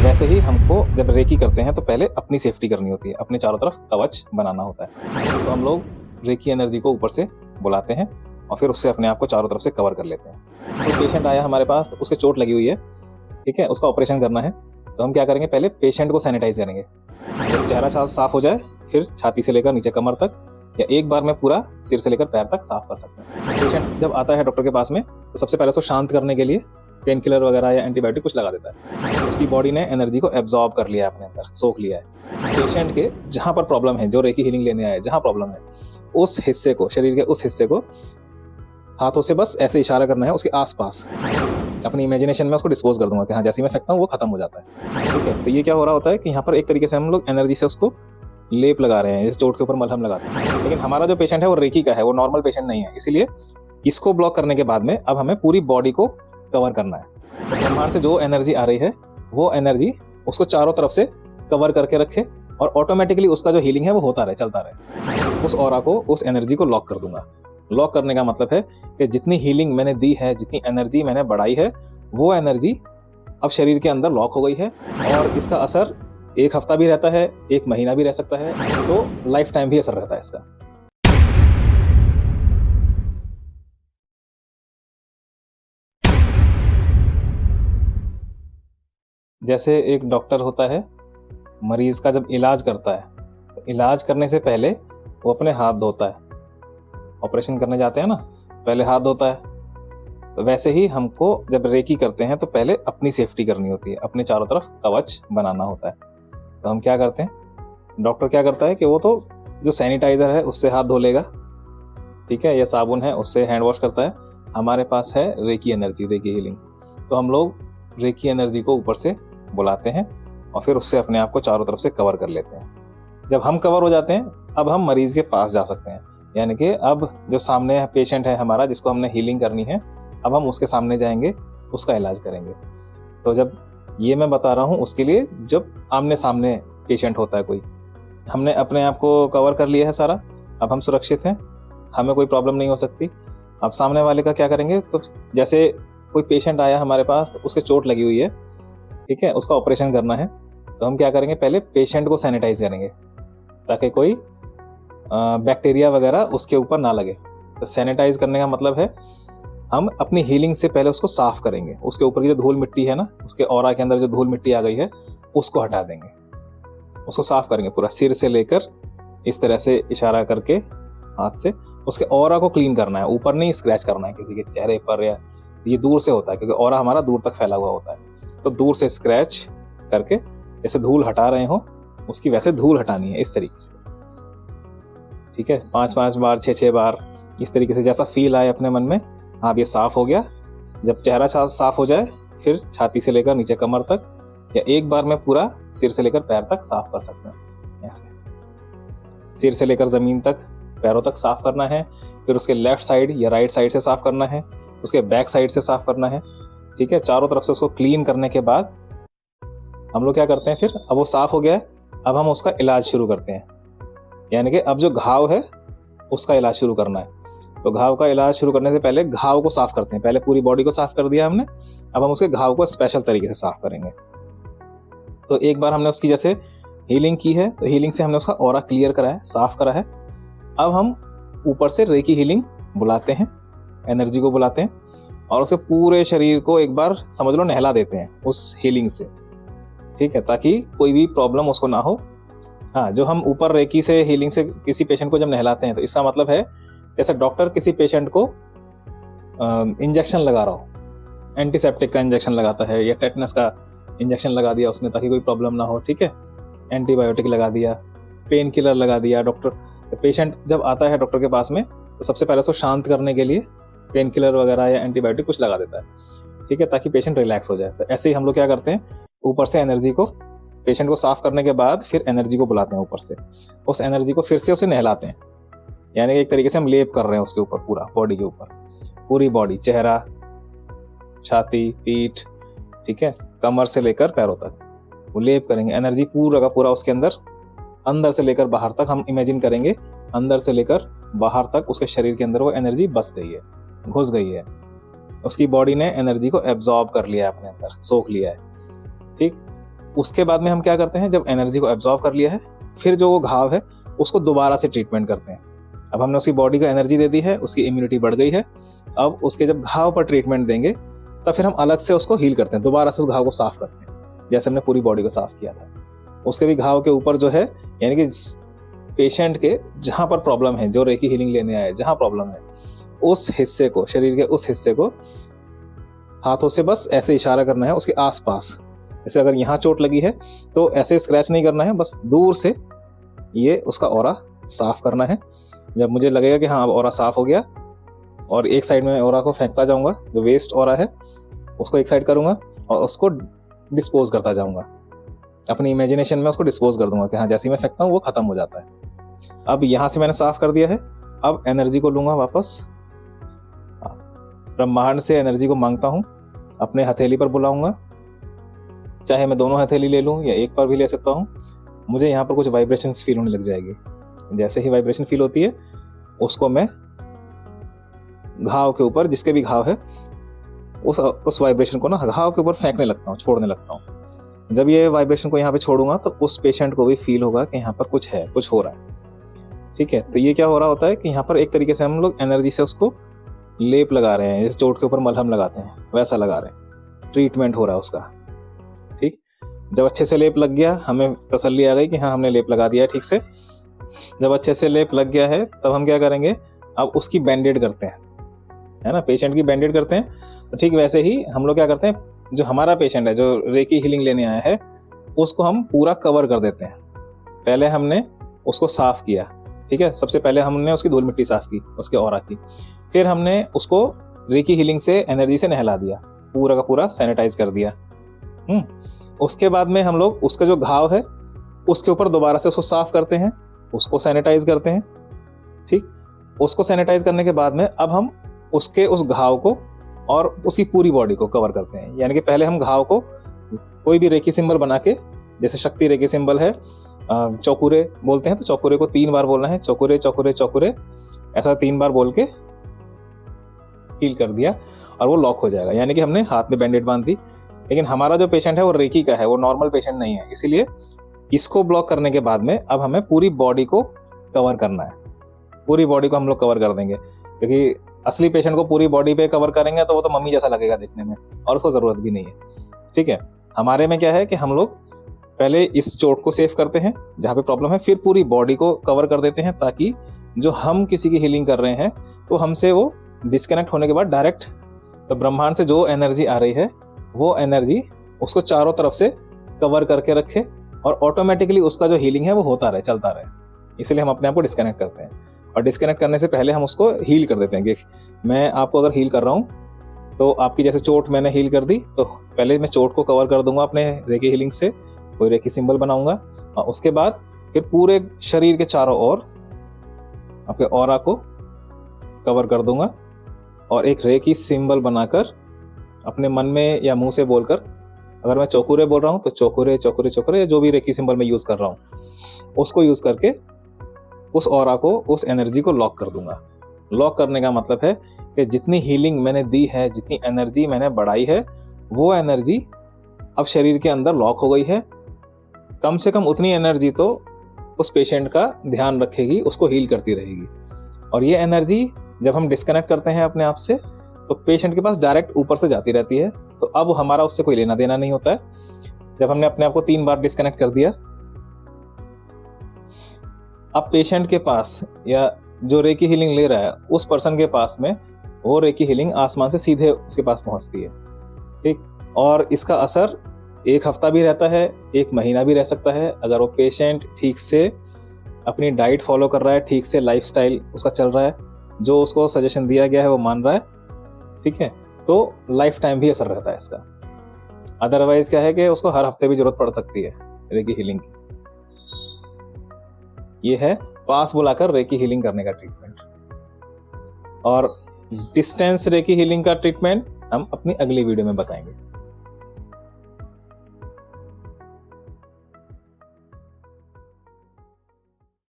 वैसे ही हमको जब रेकी करते हैं तो पहले अपनी सेफ्टी करनी होती है, अपने चारों तरफ कवच बनाना होता है। तो हम लोग रेकी एनर्जी को ऊपर से बुलाते हैं और फिर उससे अपने आप को चारों तरफ से कवर कर लेते हैं। कोई पेशेंट आया हमारे पास तो उसके चोट लगी हुई है, ठीक है, उसका ऑपरेशन करना है, तो हम क्या करेंगे, पहले पेशेंट को सैनिटाइज करेंगे। जब चेहरा साफ हो जाए फिर छाती से लेकर नीचे कमर तक या एक बार में पूरा सिर से लेकर पैर तक साफ कर सकते हैं। पेशेंट जब आता है डॉक्टर के पास में तो सबसे पहले उसको शांत करने के लिए पेन किलर वगैरह या एंटीबायोटिक कुछ लगा देता है। उसकी बॉडी ने एनर्जी को एब्जॉर्ब कर लिया है, अपने अंदर सोख लिया है। पेशेंट के जहां पर प्रॉब्लम है, जो रेकी हीलिंग लेने आए जहां प्रॉब्लम है, उस हिस्से को, शरीर के उस हिस्से को हाथों से बस ऐसे इशारा करना है, उसके आसपास अपनी इमेजिनेशन में उसको डिस्पोज कर दूंगा कि हाँ जैसे मैं फेंकता हूँ वो खत्म हो जाता है। ठीक है, तो ये क्या हो रहा होता है कि यहाँ पर एक तरीके से हम लोग एनर्जी से उसको लेप लगा रहे हैं, इस चोट के ऊपर मलहम लगाते हैं। लेकिन हमारा जो पेशेंट है वो रेकी का है, वो नॉर्मल पेशेंट नहीं है, इसीलिए इसको ब्लॉक करने के बाद में अब हमें पूरी बॉडी को कवर करना है। तो ब्रह्मांड से जो एनर्जी आ रही है वो एनर्जी उसको चारों तरफ से कवर करके रखे और ऑटोमेटिकली उसका जो हीलिंग है वो होता रहे, चलता रहे। उस ऑरा को, उस एनर्जी को लॉक कर दूंगा। लॉक करने का मतलब है कि जितनी हीलिंग मैंने दी है, जितनी एनर्जी मैंने बढ़ाई है, वो एनर्जी अब शरीर के अंदर लॉक हो गई है और इसका असर 1 हफ्ता भी रहता है, 1 महीना भी रह सकता है, तो लाइफ टाइम भी असर रहता है इसका। जैसे एक डॉक्टर होता है, मरीज का जब इलाज करता है तो इलाज करने से पहले वो अपने हाथ धोता है। ऑपरेशन करने जाते हैं ना, पहले हाथ धोता है। तो वैसे ही हमको जब रेकी करते हैं तो पहले अपनी सेफ्टी करनी होती है, अपने चारों तरफ कवच बनाना होता है। तो हम क्या करते हैं, डॉक्टर क्या करता है कि वो तो जो सैनिटाइजर है उससे हाथ धो लेगा, ठीक है, या साबुन है उससे हैंड वॉश करता है। हमारे पास है रेकी एनर्जी, रेकी हीलिंग। तो हम लोग रेकी एनर्जी को ऊपर से बुलाते हैं और फिर उससे अपने आप को चारों तरफ से कवर कर लेते हैं। जब हम कवर हो जाते हैं अब हम मरीज के पास जा सकते हैं, यानी कि अब जो सामने पेशेंट है हमारा, जिसको हमने हीलिंग करनी है, अब हम उसके सामने जाएंगे, उसका इलाज करेंगे। तो जब ये मैं बता रहा हूँ उसके लिए जब आमने सामने पेशेंट होता है कोई, हमने अपने आप को कवर कर लिया है सारा, अब हम सुरक्षित हैं, हमें कोई प्रॉब्लम नहीं हो सकती। अब सामने वाले का क्या करेंगे, तो जैसे कोई पेशेंट आया हमारे पास तो उसके चोट लगी हुई है, ठीक है, उसका ऑपरेशन करना है, तो हम क्या करेंगे, पहले पेशेंट को सैनिटाइज करेंगे ताकि कोई बैक्टीरिया वगैरह उसके ऊपर ना लगे। तो सैनिटाइज करने का मतलब है हम अपनी हीलिंग से पहले उसको साफ करेंगे, उसके ऊपर की जो धूल मिट्टी है ना, उसके ऑरा के अंदर जो धूल मिट्टी आ गई है उसको हटा देंगे, उसको साफ करेंगे पूरा, सिर से लेकर इस तरह से इशारा करके हाथ से उसके ऑरा को क्लीन करना है। ऊपर नहीं स्क्रैच करना है किसी के चेहरे पर, या ये दूर से होता है क्योंकि ऑरा हमारा दूर तक फैला हुआ होता है। तो दूर से स्क्रैच करके जैसे धूल हटा रहे हो उसकी वैसे धूल हटानी है, इस तरीके से, ठीक है, 5-5 बार, 6-6 बार, इस तरीके से जैसा फील आए अपने मन में। हाँ ये साफ हो गया। जब चेहरा साफ हो जाए फिर छाती से लेकर नीचे कमर तक या एक बार में पूरा सिर से लेकर पैर तक साफ कर सकते हैं। ऐसे सिर से लेकर जमीन तक, पैरों तक साफ करना है। फिर उसके लेफ्ट साइड या राइट साइड से साफ करना है, उसके बैक साइड से साफ करना है, ठीक है। चारों तरफ से उसको क्लीन करने के बाद हम लोग क्या करते हैं, फिर अब वो साफ हो गया है, अब हम उसका इलाज शुरू करते हैं। यानी कि अब जो घाव है उसका इलाज शुरू करना है। तो घाव का इलाज शुरू करने से पहले घाव को साफ करते हैं। पहले पूरी बॉडी को साफ कर दिया हमने, अब हम उसके घाव को स्पेशल तरीके से साफ करेंगे। तो एक बार हमने उसकी जैसे हीलिंग की है, तो हीलिंग से हमने उसका ऑरा क्लियर करा है, साफ करा है। अब हम ऊपर से रेकी हीलिंग बुलाते हैं, एनर्जी को बुलाते हैं और उसके पूरे शरीर को एक बार समझ लो नहला देते हैं उस हीलिंग से, ठीक है, ताकि कोई भी प्रॉब्लम उसको ना हो। हाँ, जो हम ऊपर रेकी से हीलिंग से किसी पेशेंट को जब नहलाते हैं तो इसका मतलब है जैसे डॉक्टर किसी पेशेंट को इंजेक्शन लगा रहा हो, एंटीसेप्टिक का इंजेक्शन लगाता है या टेटनस का इंजेक्शन लगा दिया उसने ताकि कोई प्रॉब्लम ना हो, ठीक है, एंटीबायोटिक लगा दिया, पेन किलर लगा दिया। डॉक्टर पेशेंट जब आता है डॉक्टर के पास में तो सबसे पहले उसको शांत करने के लिए पेन किलर वगैरह या एंटीबायोटिक कुछ लगा देता है, ठीक है, ताकि पेशेंट रिलैक्स हो जाए। तो ऐसे ही हम लोग क्या करते हैं, ऊपर से एनर्जी को, पेशेंट को साफ करने के बाद फिर एनर्जी को बुलाते हैं ऊपर से, उस एनर्जी को फिर से उसे नहलाते हैं। यानी एक तरीके से हम लेप कर रहे हैं उसके ऊपर, पूरा बॉडी के ऊपर, पूरी बॉडी, चेहरा, छाती, पीठ, ठीक है, कमर से लेकर पैरों तक वो लेप करेंगे। एनर्जी पूरा का पूरा उसके अंदर, अंदर से लेकर बाहर तक हम इमेजिन करेंगे, अंदर से लेकर बाहर तक उसके शरीर के अंदर वो एनर्जी बस गई है, घुस गई है। उसकी बॉडी ने एनर्जी को एब्जॉर्ब कर लिया है, अपने अंदर सोख लिया है, ठीक। उसके बाद में हम क्या करते हैं, जब एनर्जी को एब्जॉर्व कर लिया है, फिर जो वो घाव है उसको दोबारा से ट्रीटमेंट करते हैं। अब हमने उसकी बॉडी को एनर्जी दे दी है, उसकी इम्यूनिटी बढ़ गई है, अब उसके जब घाव पर ट्रीटमेंट देंगे तब फिर हम अलग से उसको हील करते हैं, दोबारा से उस घाव को साफ करते हैं, जैसे हमने पूरी बॉडी को साफ किया था। उसके भी घाव के ऊपर जो है, यानी कि पेशेंट के जहाँ पर प्रॉब्लम है, जो रेकी हीलिंग लेने आए जहाँ प्रॉब्लम है, उस हिस्से को, शरीर के उस हिस्से को हाथों से बस ऐसे इशारा करना है उसके आसपास। जैसे अगर यहाँ चोट लगी है तो ऐसे स्क्रैच नहीं करना है, बस दूर से ये उसका ऑरा साफ करना है। जब मुझे लगेगा कि हाँ अब ऑरा साफ हो गया, और एक साइड में ऑरा को फेंकता जाऊंगा, जो वेस्ट ऑरा है उसको एक साइड करूंगा और उसको डिस्पोज करता जाऊंगा, अपनी इमेजिनेशन में उसको डिस्पोज कर दूंगा कि हाँ जैसे ही मैं फेंकता हूँ वो खत्म हो जाता है। अब यहाँ से मैंने साफ कर दिया है, अब एनर्जी को लूंगा वापस, ब्रह्मांड से एनर्जी को मांगता हूँ, अपने हथेली पर बुलाऊंगा, चाहे मैं दोनों हथेली ले लूँ या एक पर भी ले सकता हूँ। मुझे यहाँ पर कुछ वाइब्रेशंस फील होने लग जाएगी। जैसे ही वाइब्रेशन फील होती है उसको मैं घाव के ऊपर, जिसके भी घाव है, उस वाइब्रेशन को ना घाव के ऊपर फेंकने लगता हूँ, छोड़ने लगता हूँ। जब ये वाइब्रेशन को यहाँ पे छोड़ूंगा तो उस पेशेंट को भी फील होगा कि यहाँ पर कुछ है, कुछ हो रहा है। ठीक है, तो ये क्या हो रहा होता है कि यहाँ पर एक तरीके से हम लोग एनर्जी से उसको लेप लगा रहे हैं, जैसे चोट के ऊपर मलहम लगाते हैं वैसा लगा रहे हैं, ट्रीटमेंट हो रहा है उसका। ठीक, जब अच्छे से लेप लग गया, हमें तसल्ली आ गई कि हाँ हमने लेप लगा दिया है ठीक से। जब अच्छे से लेप लग गया है तब हम क्या करेंगे, अब उसकी बैंडेड करते हैं, है ना, पेशेंट की बैंडेड करते हैं। तो ठीक वैसे ही हम लोग क्या करते हैं, जो हमारा पेशेंट है, जो रेकी हीलिंग लेने आया है, उसको हम पूरा कवर कर देते हैं। पहले हमने उसको साफ किया, ठीक है, सबसे पहले हमने उसकी धूल मिट्टी साफ की, उसके ऑरा की, फिर हमने उसको रेकी हीलिंग से एनर्जी से नहला दिया, पूरा का पूरा सैनिटाइज कर दिया। उसके बाद में हम लोग उसका जो घाव है उसके ऊपर दोबारा से उसको साफ करते हैं, उसको सैनिटाइज करते हैं। ठीक, उसको सैनिटाइज करने के बाद में अब हम उसके उस घाव को और उसकी पूरी बॉडी को कवर करते हैं। यानी कि पहले हम घाव को कोई भी रेकी सिंबल बना के, जैसे शक्ति रेकी सिंबल है, चौकुरे बोलते हैं, तो चौकुरे को 3 बार बोलना है, चौकुरे चौकुरे चौकुरे, ऐसा 3 बार बोल के हील कर दिया और वो लॉक हो जाएगा। यानी कि हमने हाथ में बैंडेड बांध दी। लेकिन हमारा जो पेशेंट है वो रेकी का है, वो नॉर्मल पेशेंट नहीं है, इसीलिए इसको ब्लॉक करने के बाद में अब हमें पूरी बॉडी को कवर करना है। पूरी बॉडी को हम लोग कवर कर देंगे, क्योंकि असली पेशेंट को पूरी बॉडी पे कवर करेंगे तो वो तो मम्मी जैसा लगेगा दिखने में, और उसको ज़रूरत भी नहीं है। ठीक है, हमारे में क्या है कि हम लोग पहले इस चोट को सेव करते हैं जहाँ पे प्रॉब्लम है, फिर पूरी बॉडी को कवर कर देते हैं, ताकि जो हम किसी की हीलिंग कर रहे हैं तो हमसे वो डिस्कनेक्ट होने के बाद डायरेक्ट तो ब्रह्मांड से जो एनर्जी आ रही है वो एनर्जी उसको चारों तरफ से कवर करके रखे, और ऑटोमेटिकली उसका जो हीलिंग है वो होता रहे, चलता रहे। इसलिए हम अपने आप को डिस्कनेक्ट करते हैं, और डिस्कनेक्ट करने से पहले हम उसको हील कर देते हैं कि मैं आपको अगर हील कर रहा हूँ तो आपकी जैसे चोट मैंने हील कर दी, तो पहले मैं चोट को कवर कर दूंगा अपने रेकी हीलिंग से, कोई रेकी सिंबल बनाऊंगा, और उसके बाद फिर पूरे शरीर के चारों ओर आपके ऑरा को कवर कर दूंगा, और एक रेकी सिंबल बनाकर अपने मन में या मुंह से बोलकर, अगर मैं चौकुरे बोल रहा हूँ तो चौकुरे चौकुरे चौकुरे, या जो भी रेकी सिंबल मैं यूज़ कर रहा हूँ उसको यूज़ करके उस ऑरा को, उस एनर्जी को लॉक कर दूंगा। लॉक करने का मतलब है कि जितनी हीलिंग मैंने दी है, जितनी एनर्जी मैंने बढ़ाई है, वो एनर्जी अब शरीर के अंदर लॉक हो गई है। कम से कम उतनी एनर्जी तो उस पेशेंट का ध्यान रखेगी, उसको हील करती रहेगी। और ये एनर्जी जब हम डिस्कनेक्ट करते हैं अपने आप से, तो पेशेंट के पास डायरेक्ट ऊपर से जाती रहती है, तो अब हमारा उससे कोई लेना देना नहीं होता है। जब हमने अपने आप को 3 बार डिस्कनेक्ट कर दिया, अब पेशेंट के पास या जो रेकी हीलिंग ले रहा है उस पर्सन के पास में वो रेकी हीलिंग आसमान से सीधे उसके पास पहुंचती है। ठीक, और इसका असर 1 हफ्ता भी रहता है, 1 महीना भी रह सकता है, अगर वो पेशेंट ठीक से अपनी डाइट फॉलो कर रहा है, ठीक से लाइफस्टाइल उसका चल रहा है, जो उसको सजेशन दिया गया है वो मान रहा है। ठीक है, तो लाइफ टाइम भी असर रहता है इसका। अदरवाइज क्या है कि उसको हर हफ्ते भी जरूरत पड़ सकती है रेकी हीलिंग की। ये है पास बुलाकर रेकी हीलिंग करने का ट्रीटमेंट। और डिस्टेंस रेकी हीलिंग का ट्रीटमेंट हम अपनी अगली वीडियो में बताएंगे।